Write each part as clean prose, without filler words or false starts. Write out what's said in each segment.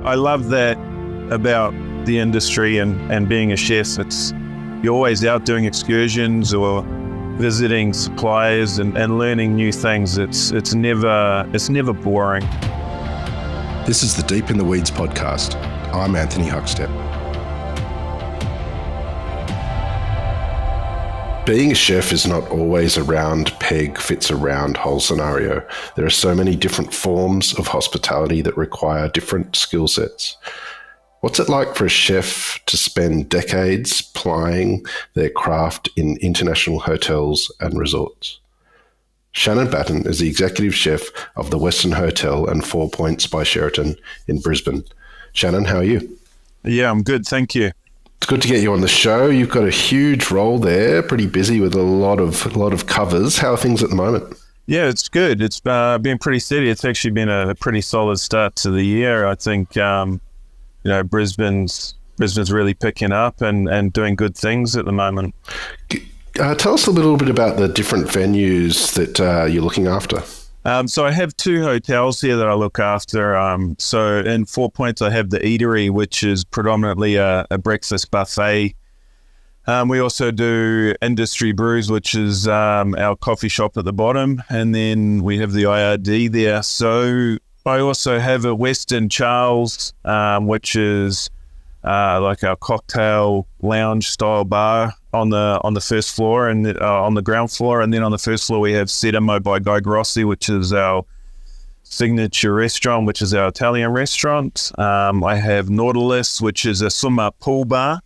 I love that about the industry and being a chef. You're always out doing excursions or visiting suppliers and learning new things. It's never boring. This is the Deep in the Weeds podcast. I'm Anthony Huckstep. Being a chef is not always a round peg fits a round hole scenario. There are so many different forms of hospitality that require different skill sets. What's it like for a chef to spend decades plying their craft in international hotels and resorts? Shannon Batten is the executive chef of the Westin Hotel and 4 Points by Sheraton in Brisbane. Shannon, how are you? Yeah, I'm good, thank you. It's good to get you on the show. You've got a huge role there, pretty busy with a lot of covers. How are things at the moment? Yeah, it's good. It's been pretty steady. It's actually been a pretty solid start to the year. I think Brisbane's really picking up and doing good things at the moment. Tell us a little bit about the different venues that you're looking after. So I have two hotels here that I look after. So in 4 Points, I have the Eatery, which is predominantly a breakfast buffet. We also do Industry Brews, which is our coffee shop at the bottom. And then we have the IRD there. So I also have a Westin Charles, which is like our cocktail lounge style bar on the first floor and on the ground floor, and then on the first floor we have Sedimo by Guy Grossi, which is our signature restaurant, which is our Italian restaurant. I have Nautilus, which is a swim-up pool bar,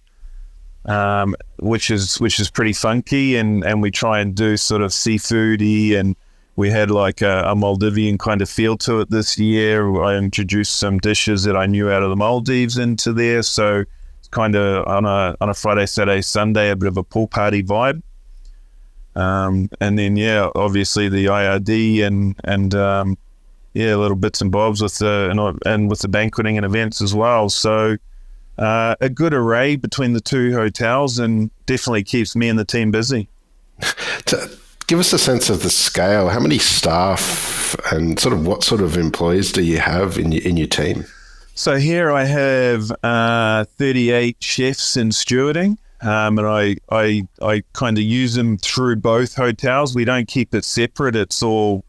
which is pretty funky, and we try and do sort of seafoody, and we had like a Maldivian kind of feel to it this year. I introduced some dishes that I knew out of the Maldives into there, so kind of on a Friday, Saturday, Sunday, a bit of a pool party vibe. And then, obviously the IRD and little bits and bobs with the banqueting and events as well. So a good array between the two hotels, and definitely keeps me and the team busy. Give us a sense of the scale. How many staff and what sort of employees do you have in your team? So here I have 38 chefs in stewarding, and I kind of use them through both hotels. We don't keep it separate. It's all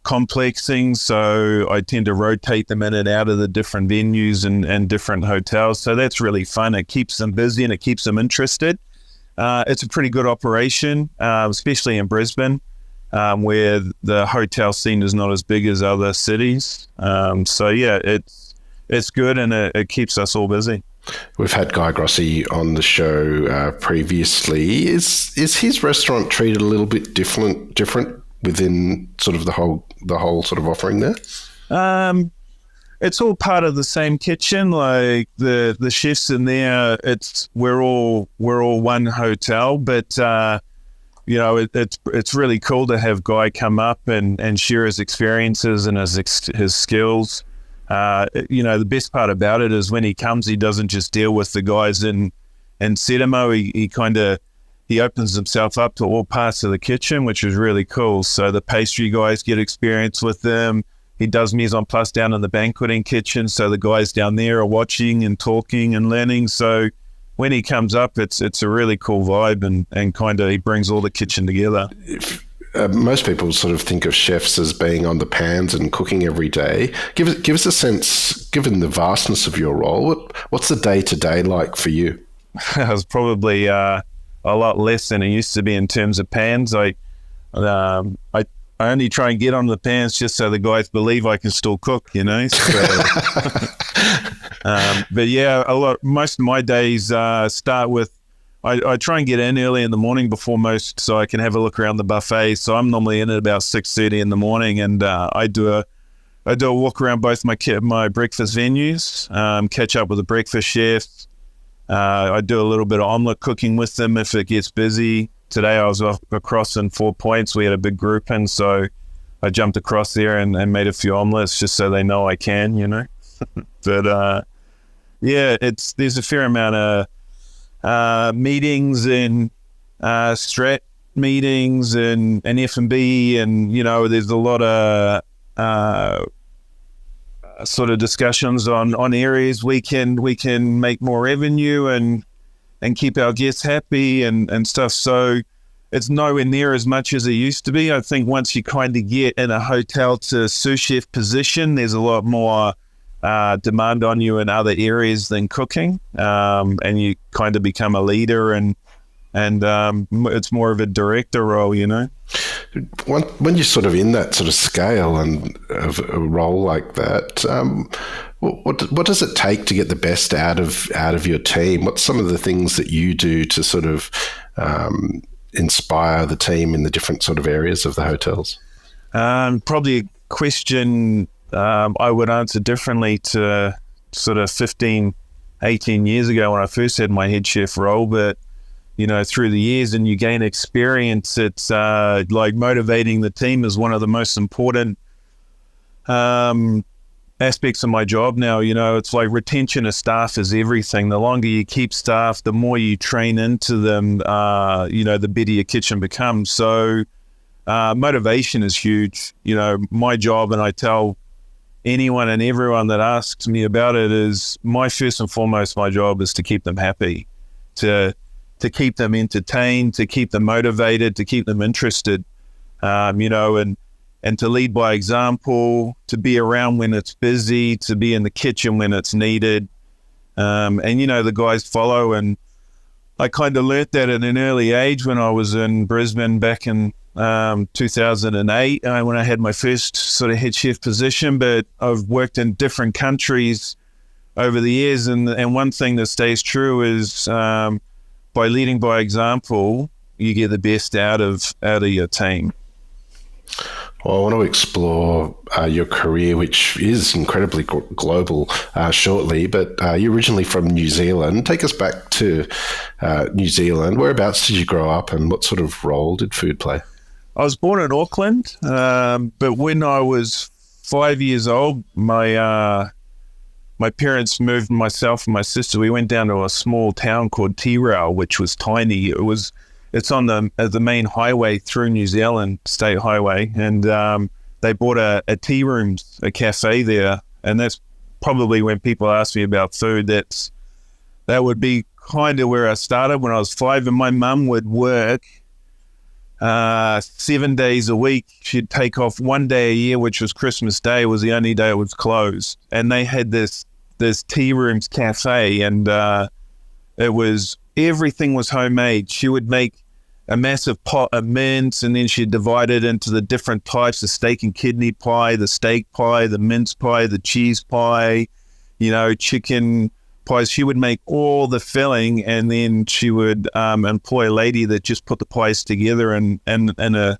complexing, so I tend to rotate them in and out of the different venues and different hotels. So that's really fun. It keeps them busy and it keeps them interested. It's a pretty good operation, especially in Brisbane, where the hotel scene is not as big as other cities. It's good, and it keeps us all busy. We've had Guy Grossi on the show previously. Is his restaurant treated a little bit different within sort of the whole sort of offering there? It's all part of the same kitchen. Like the chefs in there, we're all one hotel, but it's really cool to have Guy come up and share his experiences and his skills. The best part about it is when he comes, he doesn't just deal with the guys in Sedimo. He opens himself up to all parts of the kitchen, which is really cool. So the pastry guys get experience with them. He does mise en place down in the banqueting kitchen, so the guys down there are watching and talking and learning. So when he comes up, it's a really cool vibe, and kind of he brings all the kitchen together. Most people sort of think of chefs as being on the pans and cooking every day. Give us a sense, given the vastness of your role, what's the day-to-day like for you? It was probably a lot less than it used to be in terms of pans. I only try and get on the pans just so the guys believe I can still cook, So, most of my days start with, I try and get in early in the morning before most, so I can have a look around the buffet. So I'm normally in at about 6:30 in the morning, and I do a walk around both my breakfast venues, catch up with the breakfast chefs. I do a little bit of omelette cooking with them if it gets busy. Today I was across in 4 Points. We had a big group in, so I jumped across there and made a few omelettes just so they know I can, But there's a fair amount of meetings and strat meetings and F&B, and there's a lot of sort of discussions on areas we can make more revenue and keep our guests happy and stuff. So it's nowhere near as much as it used to be. I think once you kind of get in a hotel to sous chef position, there's a lot more demand on you in other areas than cooking, and you kind of become a leader and it's more of a director role, you know. When you're sort of in that sort of scale and of a role like that, what does it take to get the best out of your team? What's some of the things that you do to sort of inspire the team in the different sort of areas of the hotels? Probably a question I would answer differently to sort of 15, 18 years ago when I first had my head chef role, but you know, through the years and you gain experience, it's like motivating the team is one of the most important aspects of my job now. You know, it's like retention of staff is everything. The longer you keep staff, the more you train into them, you know, the better your kitchen becomes. So motivation is huge. You know, my job, and I tell anyone and everyone that asks me about it, is my first and foremost, my job is to keep them happy, to keep them entertained, to keep them motivated, to keep them interested, you know, and to lead by example, to be around when it's busy, to be in the kitchen when it's needed. And, you know, the guys follow. And I kind of learnt that at an early age when I was in Brisbane back in 2008, when I had my first sort of head chef position. But I've worked in different countries over the years. And one thing that stays true is by leading by example, you get the best out of your team. Well, I want to explore your career, which is incredibly global, shortly, but you're originally from New Zealand. Take us back to New Zealand. Whereabouts did you grow up and what sort of role did food play? I was born in Auckland, but when I was 5 years old, my parents moved myself and my sister. We went down to a small town called Tirau, which was tiny. It's on the main highway through New Zealand, state highway, and they bought a tea rooms, a cafe there, and that's probably when people ask me about food. That would be kind of where I started when I was 5, and my mum would work 7 days a week. She'd take off 1 day a year, which was Christmas Day, was the only day it was closed, and they had this tea rooms cafe, and everything was homemade. She would make a massive pot of mince, and then she'd divide it into the different types: the steak and kidney pie, the steak pie, the mince pie, the cheese pie, you know, chicken pies. She would make all the filling, and then she would employ a lady that just put the pies together in a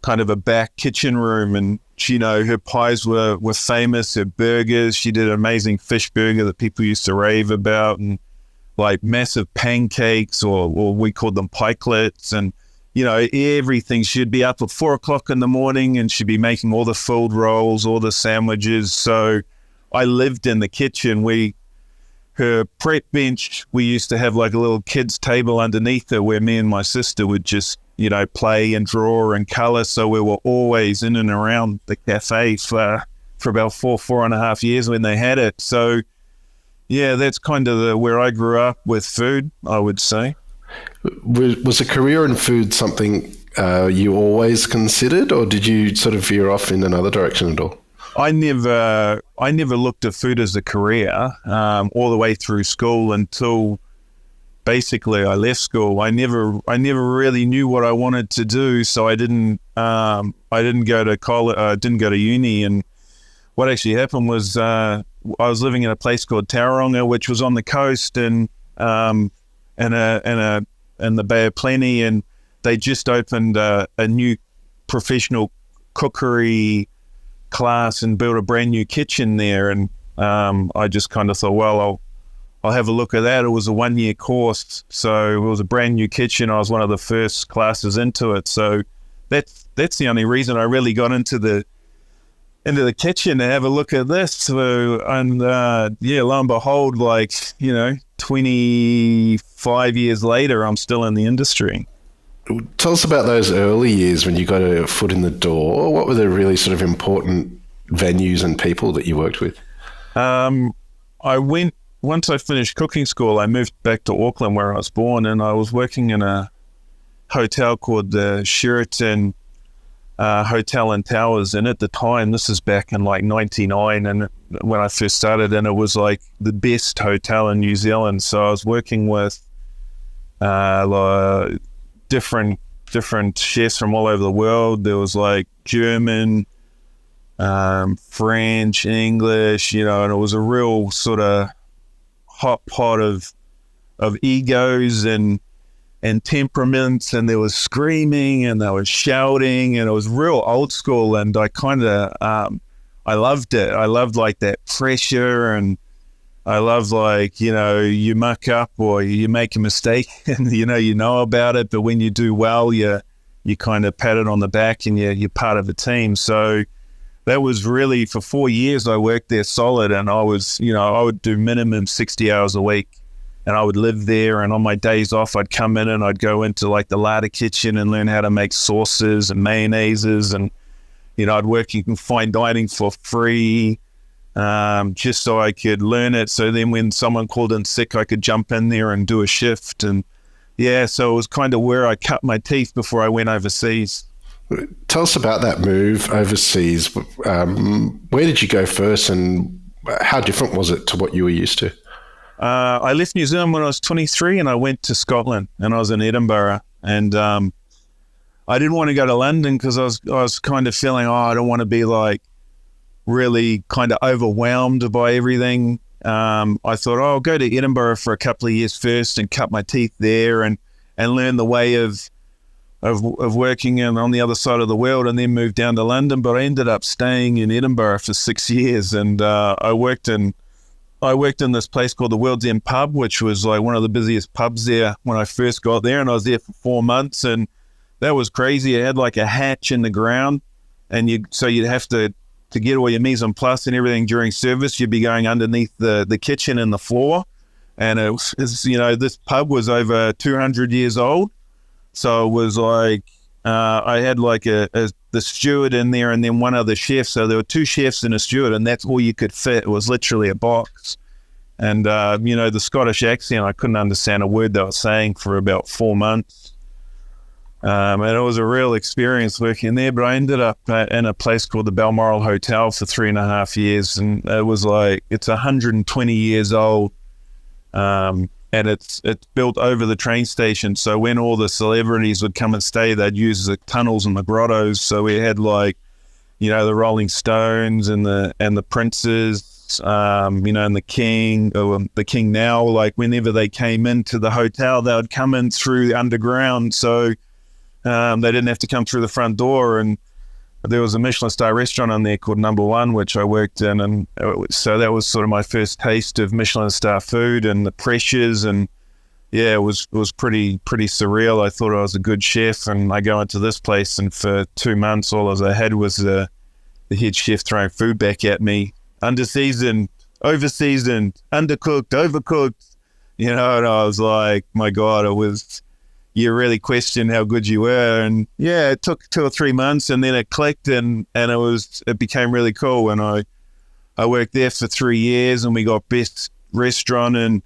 kind of a back kitchen room. And she, you know, her pies were famous, her burgers. She did an amazing fish burger that people used to rave about, and like massive pancakes, or we called them pikelets, and, you know, everything. She'd be up at 4 o'clock in the morning and she'd be making all the filled rolls, all the sandwiches. So I lived in the kitchen. Her prep bench, we used to have like a little kid's table underneath her where me and my sister would just, you know, play and draw and color. So we were always in and around the cafe for about 4.5 years when they had it. So yeah, that's kind of where I grew up with food, I would say. Was a career in food something you always considered, or did you sort of veer off in another direction at all? I never looked at food as a career all the way through school until basically I left school. I never really knew what I wanted to do, so I didn't go to college. Didn't go to uni. And what actually happened was I was living in a place called Tauranga, which was on the coast, and in the Bay of Plenty, and they just opened a new professional cookery class and built a brand new kitchen there. And I just kind of thought, well, I'll have a look at that. It was a 1-year course, so it was a brand new kitchen. I was one of the first classes into it, so that's the only reason I really got into the kitchen to have a look at this. So, and lo and behold, 25 years later, I'm still in the industry. Tell us about those early years when you got a foot in the door. What were the really sort of important venues and people that you worked with? Once I finished cooking school, I moved back to Auckland where I was born, and I was working in a hotel called the Sheraton Hotel and Towers. And at the time, this is back in like 99, and when I first started, and it was like the best hotel in New Zealand. So I was working with like different chefs from all over the world. There was like German, French, English, and it was a real sort of hot pot of egos and temperaments, and there was screaming and there was shouting, and it was real old school, and I kind of I loved it. I loved like that pressure, and I loved like, you muck up or you make a mistake and you know about it, but when you do well, you kind of pat it on the back and you're part of a team. So that was really, for 4 years I worked there solid, and I was, I would do minimum 60 hours a week, and I would live there, and on my days off I'd come in and I'd go into like the larder kitchen and learn how to make sauces and mayonnaises, and I'd work in fine dining for free, just so I could learn it. So then when someone called in sick, I could jump in there and do a shift. And yeah, so it was kind of where I cut my teeth before I went overseas. Tell us about that move overseas. Where did you go first, and how different was it to what you were used to? I left New Zealand when I was 23, and I went to Scotland, and I was in Edinburgh, and I didn't want to go to London because I was kind of feeling, I don't want to be like really kind of overwhelmed by everything. I thought, I'll go to Edinburgh for a couple of years first and cut my teeth there and learn the way of working on the other side of the world, and then move down to London. But I ended up staying in Edinburgh for 6 years, and I worked in this place called the World's End Pub, which was like one of the busiest pubs there when I first got there, and I was there for 4 months, and that was crazy. It had like a hatch in the ground, and you'd have to get all your mise en place and everything during service, you'd be going underneath the kitchen and the floor. And this pub was over 200 years old. So it was like, I had like the steward in there and then one other chef. So there were 2 chefs and a steward, and that's all you could fit. It was literally a box. And, the Scottish accent, I couldn't understand a word they were saying for about 4 months. And it was a real experience working there, but I ended up in a place called the Balmoral Hotel for 3.5 years, and it was like, it's 120 years old, and it's built over the train station. So when all the celebrities would come and stay, they'd use the tunnels and the grottos. So we had like, the Rolling Stones and the Princes, and the King now, like whenever they came into the hotel, they would come in through underground. So they didn't have to come through the front door. And there was a Michelin star restaurant on there called Number One, which I worked in. And so that was sort of my first taste of Michelin star food and the pressures. And yeah, it was pretty surreal. I thought I was a good chef, and I go into this place, and for 2 months, all I had was the head chef throwing food back at me. Underseasoned, overseasoned, undercooked, overcooked, and I was like, my God, you really questioned how good you were. And yeah, it took 2 or 3 months, and then it clicked, and it became really cool. And I worked there for 3 years, and we got best restaurant in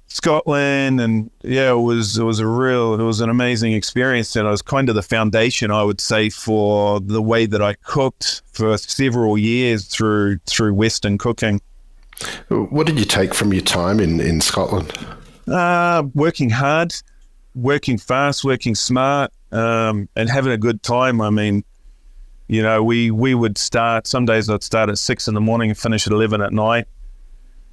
Scotland. And yeah, it was an amazing experience. And it was kind of the foundation, I would say, for the way that I cooked for several years through Westin cooking. What did you take from your time in Scotland? Working hard, working fast, working smart, and having a good time. I mean, we would start, some days I'd start at 6 a.m. and finish at 11 at night.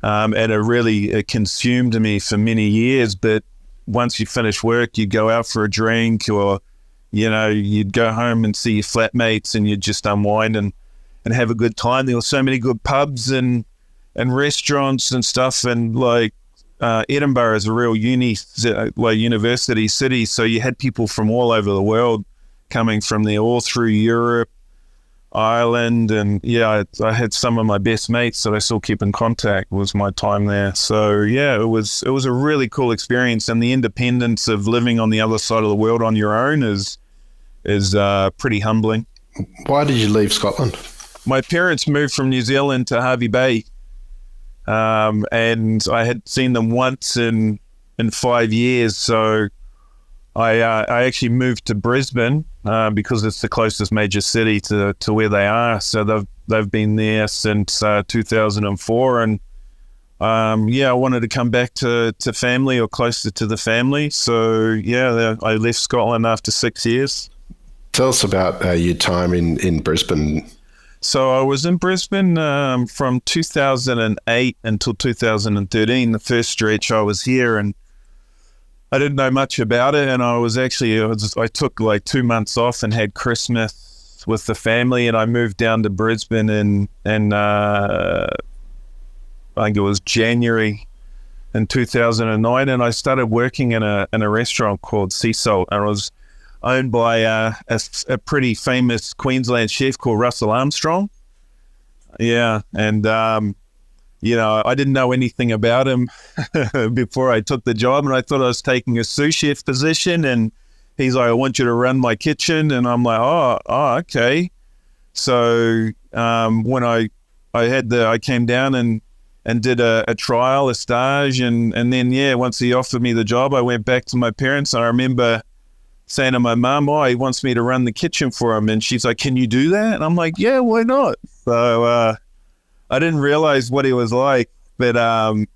And it consumed me for many years. But once you finish work, you'd go out for a drink, or, you'd go home and see your flatmates, and you'd just unwind and have a good time. There were so many good pubs and restaurants and stuff. And like, Edinburgh is a real university city, so you had people from all over the world coming from there, all through Europe, Ireland, and yeah, I had some of my best mates that I still keep in contact. Was my time there. So yeah, it was a really cool experience, and the independence of living on the other side of the world on your own is pretty humbling. Why did you leave Scotland? my parents moved from New Zealand to Hervey Bay, and I had seen them once in 5 years. So I actually moved to Brisbane because it's the closest major city to where they are. So they've been there since 2004, and I wanted to come back to family or closer to the family. So I left Scotland after 6 years. Tell us about your time in Brisbane. So I was in Brisbane from 2008 until 2013. The first stretch I was here, and I didn't know much about it. And I took like 2 months off and had Christmas with the family, and I moved down to Brisbane in I think it was January in 2009, and I started working in a restaurant called Sea Salt, and it was owned by a pretty famous Queensland chef called Russell Armstrong. Yeah, and I didn't know anything about him before I took the job, and I thought I was taking a sous chef position, and he's like, I want you to run my kitchen, and I'm like, oh okay. So when I came down and did a trial, a stage, and then once he offered me the job, I went back to my parents. And I remember saying to my mum, he wants me to run the kitchen for him, and she's like, can you do that? And I'm like, yeah, why not? So I didn't realize what he was like, but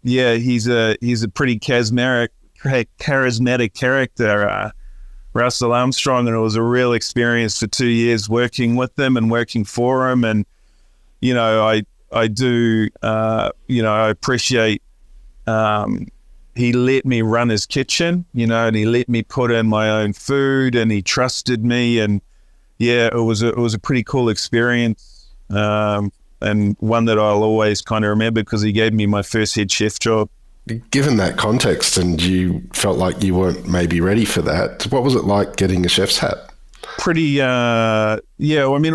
he's a pretty charismatic character, Russell Armstrong, and it was a real experience for 2 years working with him and working for him. And I do, I appreciate he let me run his kitchen, and he let me put in my own food, and he trusted me. And it was a pretty cool experience, and one that I'll always kind of remember because he gave me my first head chef job. Given that context, and you felt like you weren't maybe ready for that, what was it like getting a chef's hat? Pretty, it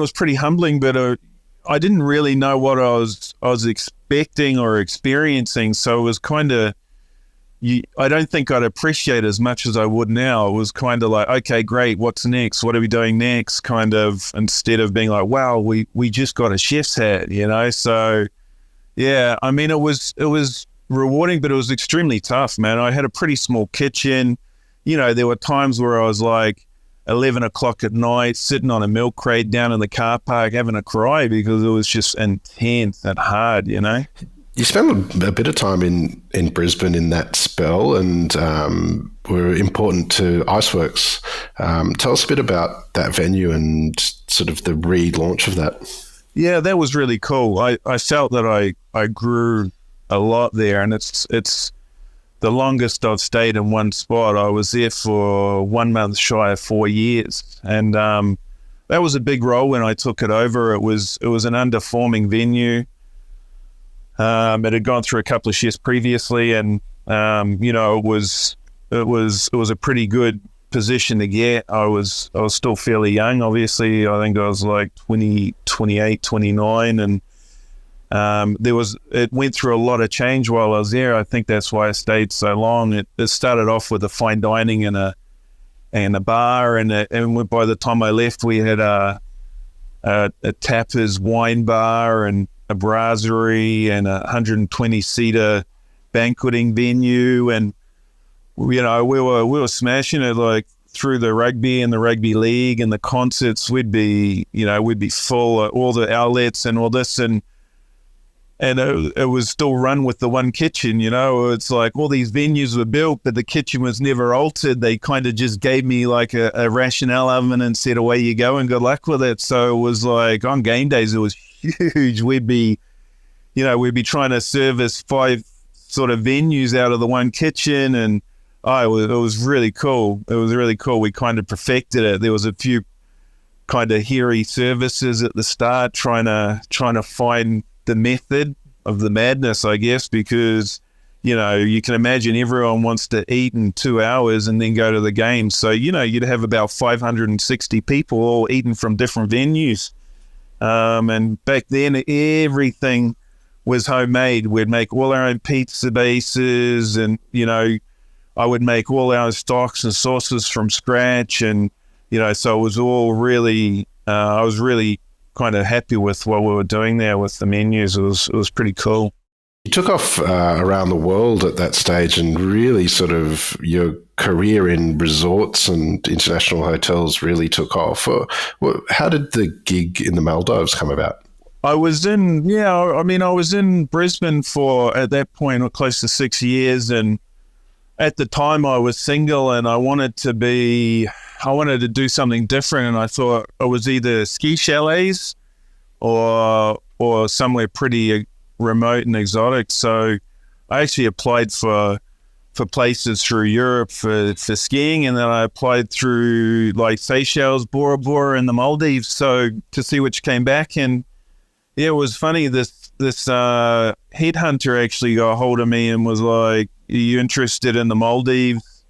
was pretty humbling, but I didn't really know what I was expecting or experiencing, so it was kind of, I don't think I'd appreciate as much as I would now. It was kind of like, okay, great, what's next? What are we doing next? Kind of, instead of being like, wow, we just got a chef's hat, So, it was rewarding, but it was extremely tough, man. I had a pretty small kitchen. There were times where I was like 11 o'clock at night, sitting on a milk crate down in the car park, having a cry because it was just intense and hard, You spent a bit of time in Brisbane in that spell, and were important to Iceworks. Tell us a bit about that venue and sort of the relaunch of that. Yeah, that was really cool. I felt that I grew a lot there, and it's the longest I've stayed in one spot. I was there for 1 month shy of 4 years, and that was a big role when I took it over. It was an underperforming venue. It had gone through a couple of shifts previously, and it was a pretty good position to get. I was still fairly young, obviously. I think I was like 28, 29, and it went through a lot of change while I was there. I think that's why I stayed so long. It started off with a fine dining and a bar, and by the time I left, we had a tappers wine bar and a brasserie and a 120-seater banqueting venue, and we were smashing it, like through the rugby and the rugby league and the concerts. We'd be full, all the outlets and all this, and it was still run with the one kitchen. It's like all these venues were built, but the kitchen was never altered. They kind of just gave me like a rationale oven and said, away you go and good luck with it. So it was like on game days, it was huge. We'd be trying to service 5 sort of venues out of the one kitchen, and it was really cool. It was really cool. We kind of perfected it. There was a few kind of hairy services at the start, trying to find the method of the madness, I guess, because you can imagine everyone wants to eat in 2 hours and then go to the game. So you'd have about 560 people all eating from different venues. And back then, everything was homemade. We'd make all our own pizza bases, and I would make all our stocks and sauces from scratch, and so it was all really. I was really kind of happy with what we were doing there with the menus. It was pretty cool. You took off around the world at that stage, and really sort of your career in resorts and international hotels really took off. How did the gig in the Maldives come about? I was in Brisbane for, at that point, close to 6 years. And at the time I was single and I wanted to do something different. And I thought it was either ski chalets or somewhere pretty remote and exotic. So I actually applied for places through Europe for skiing, and then I applied through like Seychelles, Bora Bora, and the Maldives, so to see which came back. And yeah, it was funny. This headhunter actually got a hold of me and was like, "Are you interested in the Maldives?"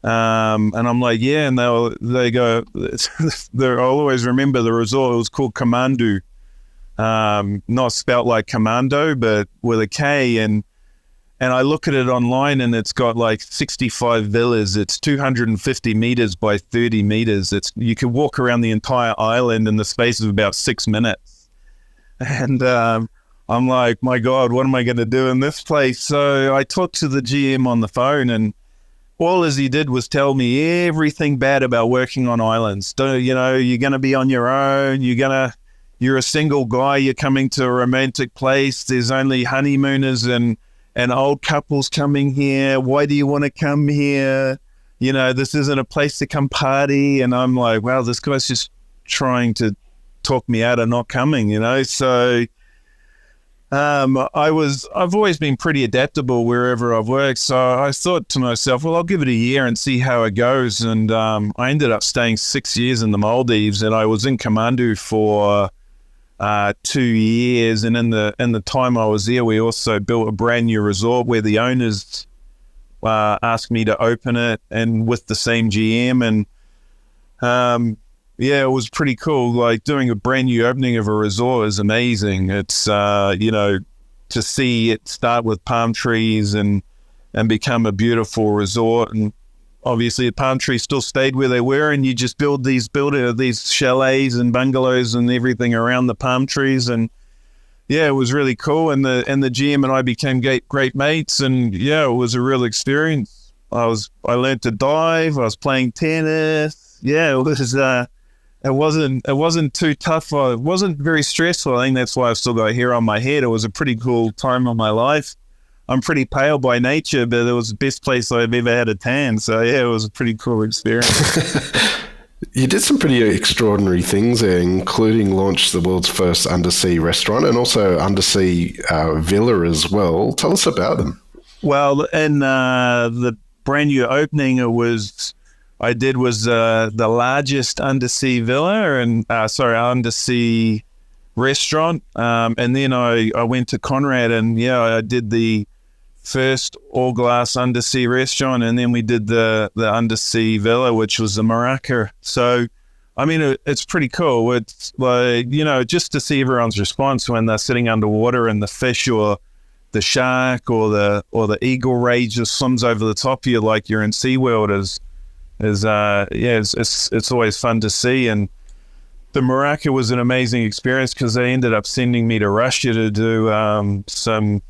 And I'm like, "Yeah." And they go, I'll always remember the resort. It was called Kamandu. Not spelt like commando, but with a K. And I look at it online, and it's got like 65 villas. It's 250 meters by 30 meters. You could walk around the entire island in the space of about 6 minutes. And I'm like, my God, what am I going to do in this place? So I talked to the GM on the phone, and all as he did was tell me everything bad about working on islands. You're going to be on your own. You're a single guy. You're coming to a romantic place. There's only honeymooners and old couples coming here. Why do you want to come here? This isn't a place to come party. And I'm like, wow, this guy's just trying to talk me out of not coming, So I've always been pretty adaptable wherever I've worked. So I thought to myself, well, I'll give it a year and see how it goes. And I ended up staying 6 years in the Maldives, and I was in Kamandu for 2 years. And in the time I was there, we also built a brand new resort where the owners asked me to open it, and with the same GM. And yeah, it was pretty cool. Like, doing a brand new opening of a resort is amazing. It's to see it start with palm trees and become a beautiful resort. And obviously the palm trees still stayed where they were, and you just build these chalets and bungalows and everything around the palm trees. And yeah, it was really cool. And the GM and I became great mates. And yeah, it was a real experience. I learned to dive. I was playing tennis. Yeah, it wasn't too tough. It wasn't very stressful. I think that's why I've still got hair on my head. It was a pretty cool time of my life. I'm pretty pale by nature, but it was the best place I've ever had a tan. So yeah, it was a pretty cool experience. You did some pretty extraordinary things there, including launch the world's first undersea restaurant and also undersea villa as well. Tell us about them. Well, in the brand new opening, I did the largest undersea villa and undersea restaurant. And then I went to Conrad, and yeah, I did the first all glass undersea restaurant, and then we did the undersea villa, which was the Maraca. So I mean, it's pretty cool. It's like, just to see everyone's response when they're sitting underwater and the fish or the shark or the eagle ray just swims over the top of you like you're in SeaWorld it's always fun to see. And the Maraca was an amazing experience because they ended up sending me to Russia to do some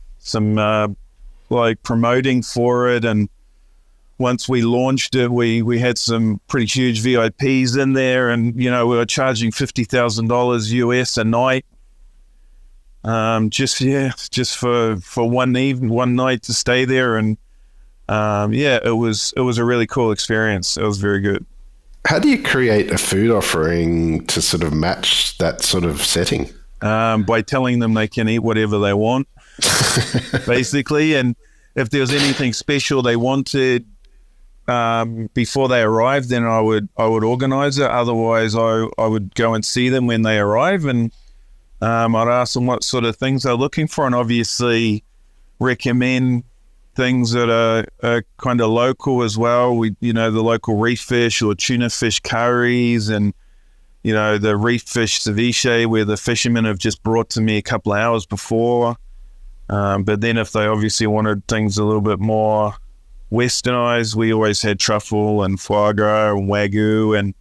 like promoting for it. And once we launched it, we had some pretty huge VIPs in there, and we were charging $50,000 US a night, just for one night to stay there. And it was a really cool experience. It was very good. How do you create a food offering to sort of match that sort of setting? By telling them they can eat whatever they want, basically. And if there was anything special they wanted before they arrived, then I would organize it. Otherwise, I would go and see them when they arrive, and I'd ask them what sort of things they're looking for, and obviously recommend things that are kind of local as well. The local reef fish or tuna fish curries, and the reef fish ceviche where the fishermen have just brought to me a couple of hours before. But then if they obviously wanted things a little bit more westernized, we always had truffle and foie gras and wagyu,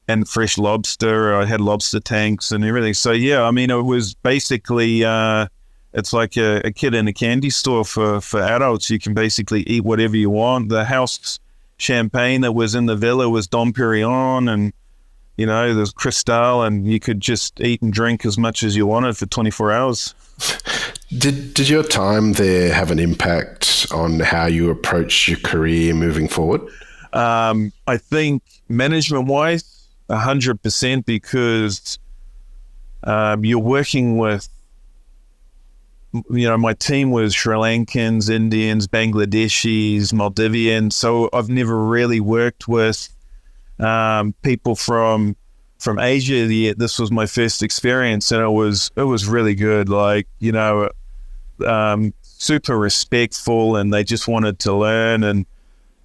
and fresh lobster. I had lobster tanks and everything. So yeah, I mean, it was basically it's like a kid in a candy store for adults. You can basically eat whatever you want. The house champagne that was in the villa was Dom Perignon, and there's Cristal, and you could just eat and drink as much as you wanted for 24 hours. Did your time there have an impact on how you approach your career moving forward? I think management-wise, 100%, because you're working with, my team was Sri Lankans, Indians, Bangladeshis, Maldivians. So I've never really worked with people from Asia yet. This was my first experience, and it was really good. Like, super respectful, and they just wanted to learn, and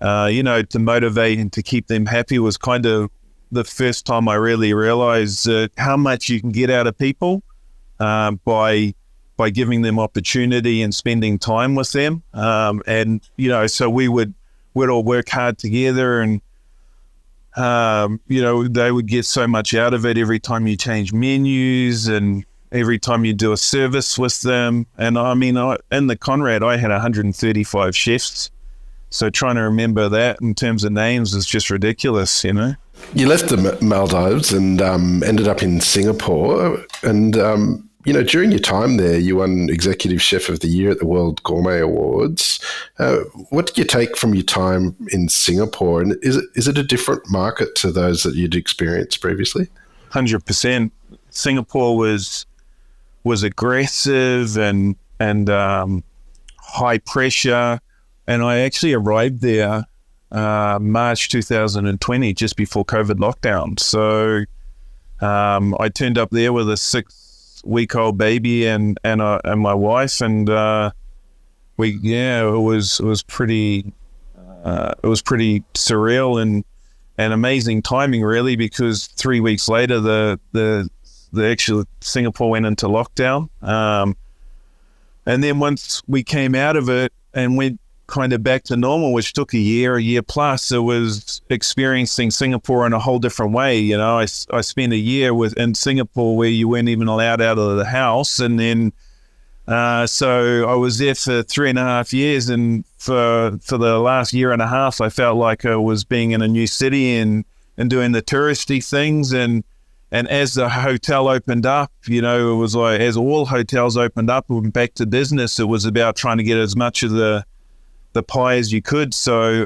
to motivate and to keep them happy was kind of the first time I really realized how much you can get out of people by giving them opportunity and spending time with them. So we'd all work hard together, and they would get so much out of it every time you change menus and every time you do a service with them. And I mean, in the Conrad, I had 135 chefs. So trying to remember that in terms of names is just ridiculous, You left the Maldives and ended up in Singapore. And, during your time there, you won Executive Chef of the Year at the World Gourmet Awards. What did you take from your time in Singapore? And is it a different market to those that you'd experienced previously? 100%. Singapore was aggressive and high pressure. And I actually arrived there March 2020, just before COVID lockdown. So I turned up there with a 6-week-old baby and my wife, and it was pretty surreal and amazing timing, really, because 3 weeks later the actual Singapore went into lockdown, and then once we came out of it and went kind of back to normal, which took a year plus, it was experiencing Singapore in a whole different way. I spent a year in Singapore where you weren't even allowed out of the house, and then so I was there for 3.5 years, and for the last year and a half I felt like I was being in a new city and doing the touristy things, and as the hotel opened up, it was like, as all hotels opened up and back to business, it was about trying to get as much of the pie as you could. So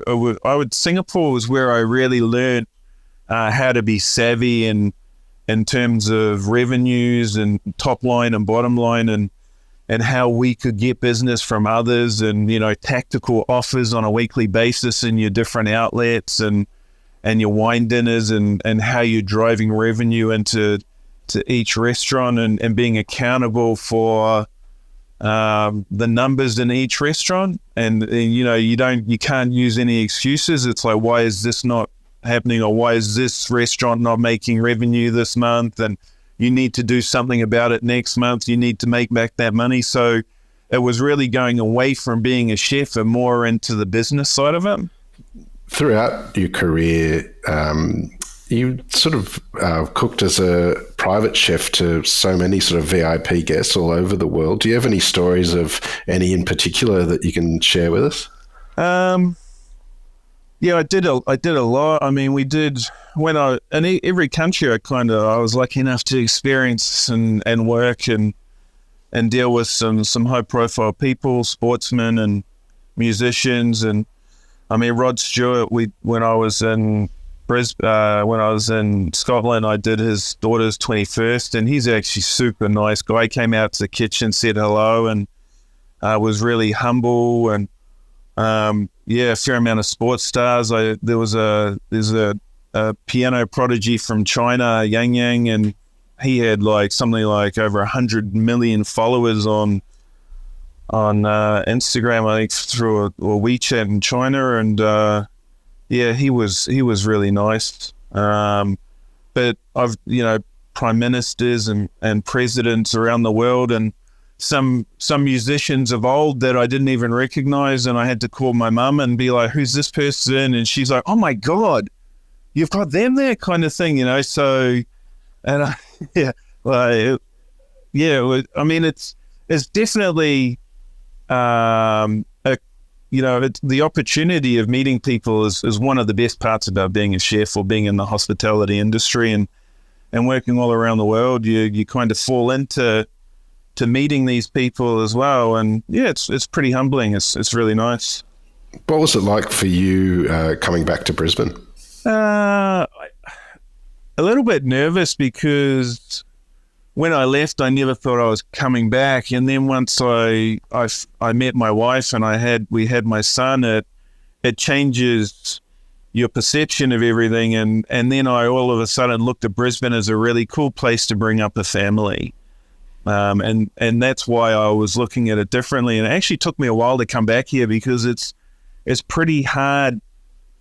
Singapore was where I really learned how to be savvy in terms of revenues and top line and bottom line, and how we could get business from others, and tactical offers on a weekly basis in your different outlets, and your wine dinners, and how you're driving revenue into each restaurant, and being accountable for the numbers in each restaurant, and you can't use any excuses. It's like, why is this not happening, or why is this restaurant not making revenue this month, and you need to do something about it next month. You need to make back that money. So it was really going away from being a chef and more into the business side of it. Throughout your career, you sort of cooked as a private chef to so many sort of VIP guests all over the world. Do you have any stories of any in particular that you can share with us? Yeah, I did a lot. I mean, we did in every country I was lucky enough to experience and work and deal with some high profile people, sportsmen and musicians. And I mean, Rod Stewart, when I was in Brisbane, when I was in Scotland, I did his daughter's 21st, and he's actually super nice guy. He came out to the kitchen, said hello, and was really humble. And a fair amount of sports stars. There's a piano prodigy from China, Yang, and he had something like over 100 million followers on Instagram, I think, through a WeChat in China, and he was really nice. But I've prime ministers and presidents around the world, and some musicians of old that I didn't even recognize, and I had to call my mum and be like, "Who's this person?" And she's like, "Oh my God, you've got them there kind of thing, So, and yeah, like, I mean, it's definitely, it's the opportunity of meeting people is one of the best parts about being a chef or being in the hospitality industry and working all around the world. You kind of fall into meeting these people as well, and it's pretty humbling. It's really nice. What was it like for you coming back to Brisbane? A little bit nervous because when I left, I never thought I was coming back. And then once I met my wife and we had my son, it changes your perception of everything. And then I all of a sudden looked at Brisbane as a really cool place to bring up a family. And that's why I was looking at it differently. And it actually took me a while to come back here because it's pretty hard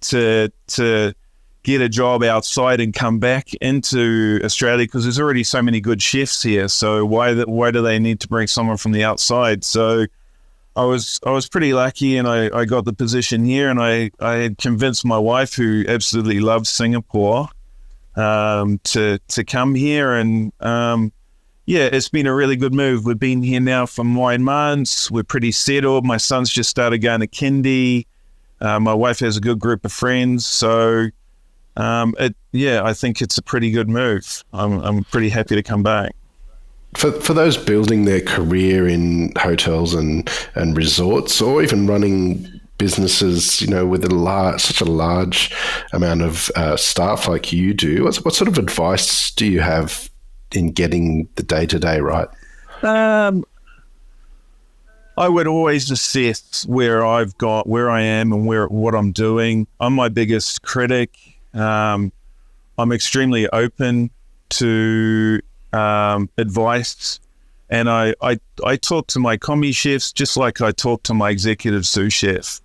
to get a job outside and come back into Australia because there's already so many good chefs here. So why do they need to bring someone from the outside? So I was pretty lucky, and I got the position here, and I had convinced my wife, who absolutely loves Singapore, to come here. And it's been a really good move. We've been here now for 9 months. We're pretty settled. My son's just started going to kindy. My wife has a good group of friends. So I think it's a pretty good move. I'm pretty happy to come back. For those building their career in hotels and resorts, or even running businesses, with such a large amount of staff like you do, what sort of advice do you have in getting the day-to-day right? I would always assess where I am and what I'm doing. I'm my biggest critic. I'm extremely open to advice, and I talk to my commis chefs just like I talk to my executive sous chef.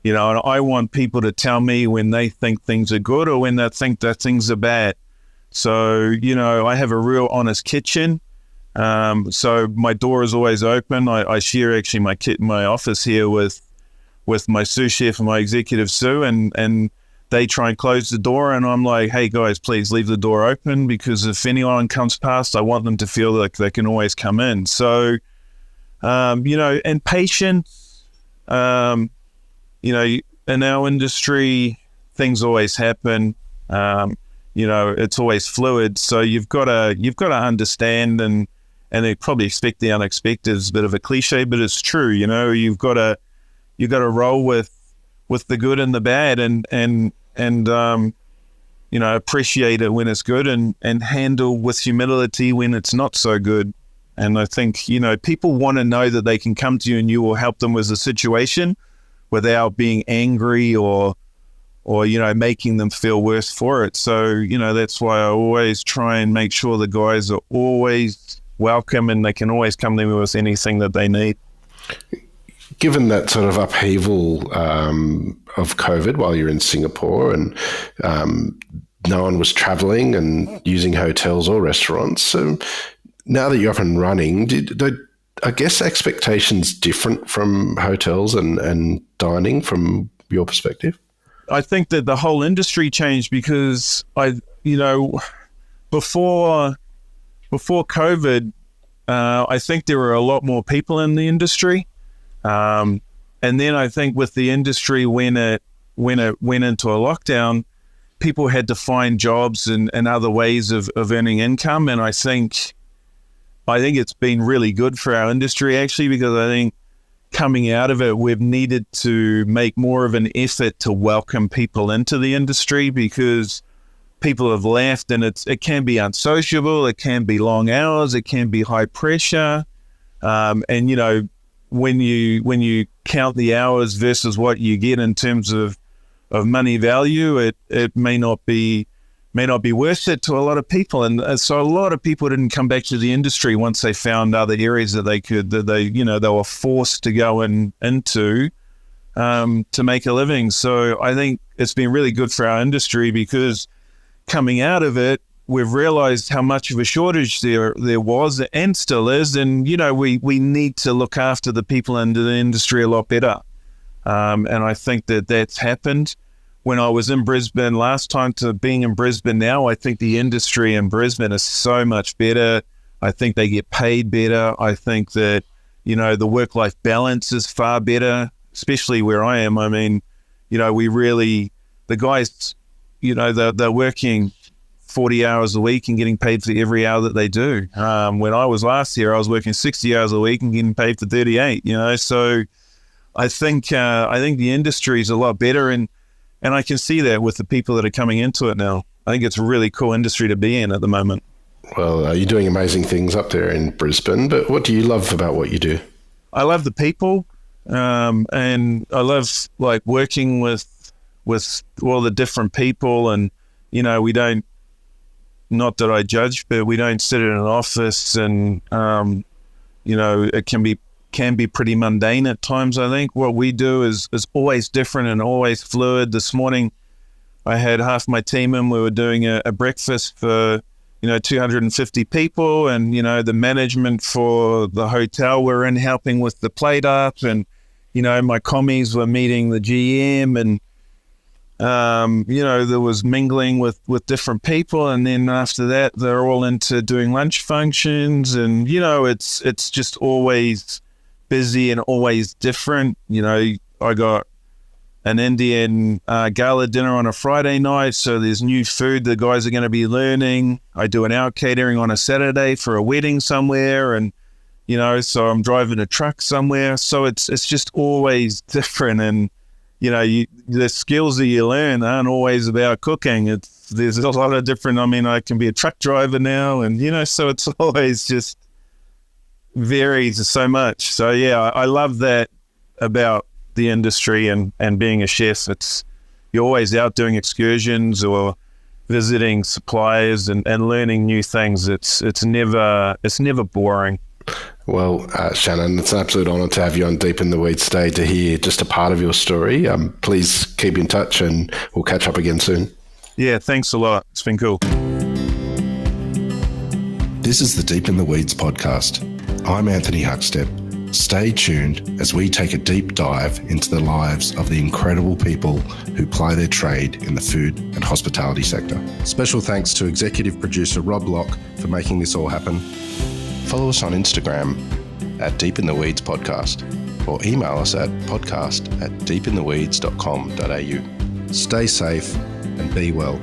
And I want people to tell me when they think things are good or when they think that things are bad. So, I have a real honest kitchen. So my door is always open. I share actually my office here with my sous chef and my executive sous, and they try and close the door, and I'm like, hey guys, please leave the door open, because if anyone comes past, I want them to feel like they can always come in. So, and patience, in our industry, things always happen. It's always fluid. So you've got to understand and they probably expect the unexpected. Is a bit of a cliche, but it's true. You've got to roll with the good and the bad, and appreciate it when it's good, and handle with humility when it's not so good. And I think people want to know that they can come to you and you will help them with the situation without being angry or making them feel worse for it. So that's why I always try and make sure the guys are always welcome and they can always come to me with anything that they need. Given that sort of upheaval of COVID while you're in Singapore, and no one was traveling and using hotels or restaurants, so now that you're up and running, did I guess expectations different from hotels and dining from your perspective? I think that the whole industry changed because before COVID, I think there were a lot more people in the industry. And then I think with the industry, when it went into a lockdown, people had to find jobs and other ways of earning income. And I think it's been really good for our industry, actually, because I think coming out of it, we've needed to make more of an effort to welcome people into the industry, because people have left, and it can be unsociable, it can be long hours, it can be high pressure, and when you count the hours versus what you get in terms of money value, it may not be worth it to a lot of people, and so a lot of people didn't come back to the industry once they found other areas that they were forced to go into to make a living. So I think it's been really good for our industry, because coming out of it, we've realized how much of a shortage there was and still is, and we need to look after the people in the industry a lot better, and I think that's happened. when I was in Brisbane last time to being in Brisbane now, I think the industry in Brisbane is so much better. I think they get paid better. I think that, the work-life balance is far better, especially where I am. I mean, the guys, they're working 40 hours a week and getting paid for every hour that they do. When I was last year, I was working 60 hours a week and getting paid for 38, so I think the industry is a lot better, and I can see that with the people that are coming into it now. I think it's a really cool industry to be in at the moment. Well, you're doing amazing things up there in Brisbane, but what do you love about what you do? I love the people, and I love working with all the different people, and we don't, not that I judge, but we don't sit in an office, and it can be pretty mundane at times. I think what we do is always different and always fluid. This morning, I had half my team in. We were doing a breakfast for 250 people, and the management for the hotel were in helping with the plate up, and my commies were meeting the GM, and there was mingling with different people, and then after that they're all into doing lunch functions, and it's just always busy and always different. I got an Indian gala dinner on a Friday night, so there's new food the guys are going to be learning. I do an out catering on a Saturday for a wedding somewhere, and so I'm driving a truck somewhere, so it's just always different. And the skills that you learn aren't always about cooking. There's a lot of different. I mean, I can be a truck driver now, and so it's always just varies so much. So yeah, I love that about the industry and being a chef. You're always out doing excursions or visiting suppliers and learning new things. It's never boring. Well, Shannon, it's an absolute honour to have you on Deep in the Weeds today to hear just a part of your story. Please keep in touch, and we'll catch up again soon. Yeah, thanks a lot. It's been cool. This is the Deep in the Weeds podcast. I'm Anthony Huckstep. Stay tuned as we take a deep dive into the lives of the incredible people who ply their trade in the food and hospitality sector. Special thanks to executive producer Rob Locke for making this all happen. Follow us on Instagram at Deep in the Weeds Podcast, or email us at podcast@deepintheweeds.com.au. Stay safe and be well.